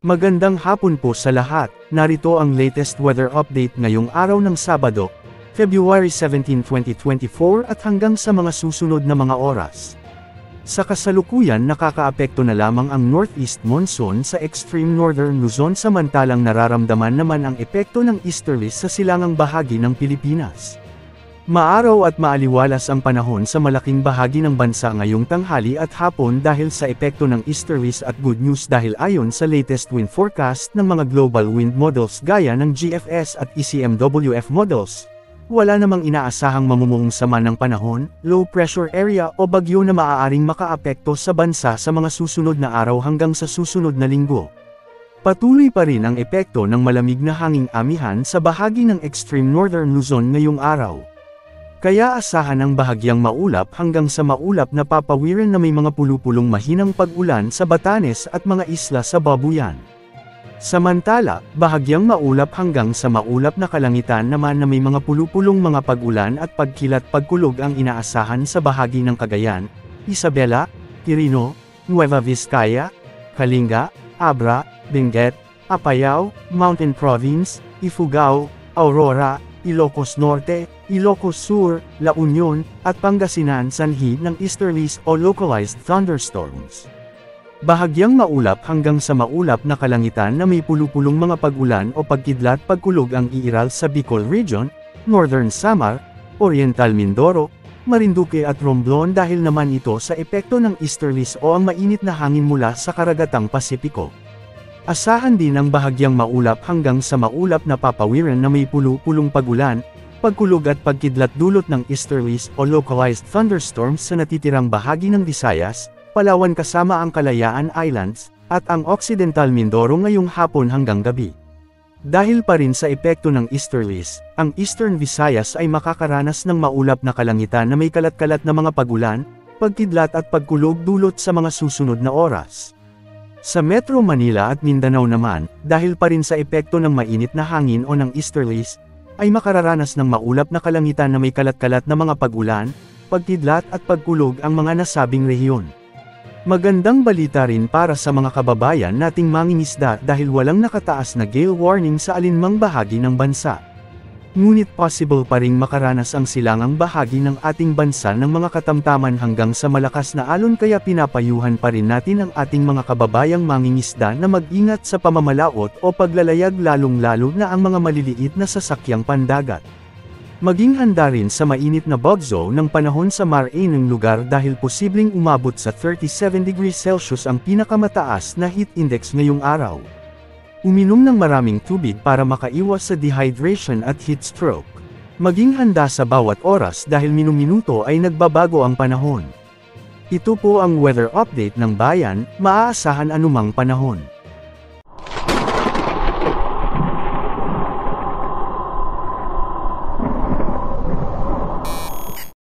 Magandang hapon po sa lahat, narito ang latest weather update ngayong araw ng Sabado, February 17, 2024 at hanggang sa mga susunod na mga oras. Sa kasalukuyan nakakaapekto na lamang ang northeast monsoon sa extreme northern Luzon samantalang nararamdaman naman ang epekto ng easterlies sa silangang bahagi ng Pilipinas. Maaraw at maaliwalas ang panahon sa malaking bahagi ng bansa ngayong tanghali at hapon dahil sa epekto ng easterlies at good news dahil ayon sa latest wind forecast ng mga global wind models gaya ng GFS at ECMWF models. Wala namang inaasahang mamumuong sama ng panahon, low pressure area o bagyo na maaaring makaapekto sa bansa sa mga susunod na araw hanggang sa susunod na linggo. Patuloy pa rin ang epekto ng malamig na hanging amihan sa bahagi ng extreme northern Luzon ngayong araw. Kaya asahan ang bahagyang maulap hanggang sa maulap na papawiran na may mga pulupulong mahinang pag-ulan sa Batanes at mga isla sa Babuyan. Samantala, bahagyang maulap hanggang sa maulap na kalangitan naman na may mga pulupulong mga pag-ulan at pagkilat-pagkulog ang inaasahan sa bahagi ng Cagayan, Isabela, Quirino, Nueva Vizcaya, Kalinga, Abra, Benguet, Apayao, Mountain Province, Ifugao, Aurora, Ilocos Norte, Ilocos Sur, La Union, at Pangasinan sanhi ng easterlies o localized thunderstorms. Bahagyang maulap hanggang sa maulap na kalangitan na may pulupulong mga pag-ulan o pagkidlat-pagkulog ang iiral sa Bicol Region, Northern Samar, Oriental Mindoro, Marinduque at Romblon dahil naman ito sa epekto ng easterlies o ang mainit na hangin mula sa karagatang Pasipiko. Asahan din ang bahagyang maulap hanggang sa maulap na papawiran na may pulupulong pag-ulan, pagkulog at pagkidlat dulot ng easterlies o localized thunderstorms sa natitirang bahagi ng Visayas, Palawan kasama ang Kalayaan Islands, at ang Occidental Mindoro ngayong hapon hanggang gabi. Dahil pa rin sa epekto ng easterlies, ang Eastern Visayas ay makakaranas ng maulap na kalangitan na may kalat-kalat na mga pag-ulan, pagkidlat at pagkulog dulot sa mga susunod na oras. Sa Metro Manila at Mindanao naman, dahil pa rin sa epekto ng mainit na hangin o ng easterlies, ay makararanas ng maulap na kalangitan na may kalat-kalat na mga pag-ulan, pagkidlat at pagkulog ang mga nasabing rehiyon. Magandang balita rin para sa mga kababayan nating mangingisda dahil walang nakataas na gale warning sa alinmang bahagi ng bansa. Ngunit possible pa ring makaranas ang silangang bahagi ng ating bansa ng mga katamtaman hanggang sa malakas na alon kaya pinapayuhan pa rin natin ang ating mga kababayang mangingisda na mag-ingat sa pamamalaot o paglalayag lalong-lalo na ang mga maliliit na sasakyang pandagat. Maging handa rin sa mainit na bagyo ng panahon sa maraming lugar dahil posibleng umabot sa 37 degrees Celsius ang pinakamataas na heat index ngayong araw. Uminom ng maraming tubig para makaiwas sa dehydration at heat stroke. Maging handa sa bawat oras dahil minuminuto ay nagbabago ang panahon. Ito po ang weather update ng bayan, maaasahan anumang panahon.